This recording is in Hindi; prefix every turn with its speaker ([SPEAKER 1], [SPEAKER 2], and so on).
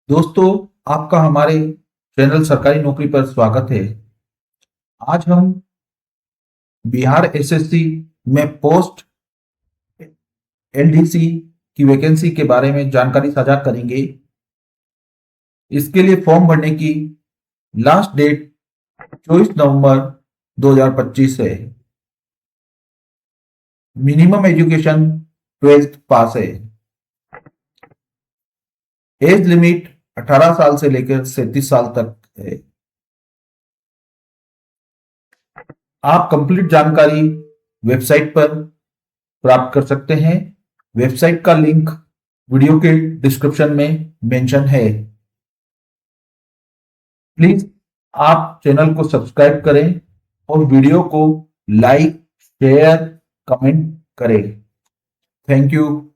[SPEAKER 1] दोस्तों, आपका हमारे चैनल सरकारी नौकरी पर स्वागत है। आज हम बिहार एसएससी में पोस्ट एलडीसी की वैकेंसी के बारे में जानकारी साझा करेंगे। इसके लिए फॉर्म भरने की लास्ट डेट 24 नवंबर 2025 है। मिनिमम एजुकेशन 12th पास है। एज लिमिट 18 साल से लेकर 37 साल तक है। आप कंप्लीट जानकारी वेबसाइट पर प्राप्त कर सकते हैं। वेबसाइट का लिंक वीडियो के डिस्क्रिप्शन में मेंशन है। प्लीज आप चैनल को सब्सक्राइब करें और वीडियो को लाइक, शेयर, कमेंट करें। Thank you.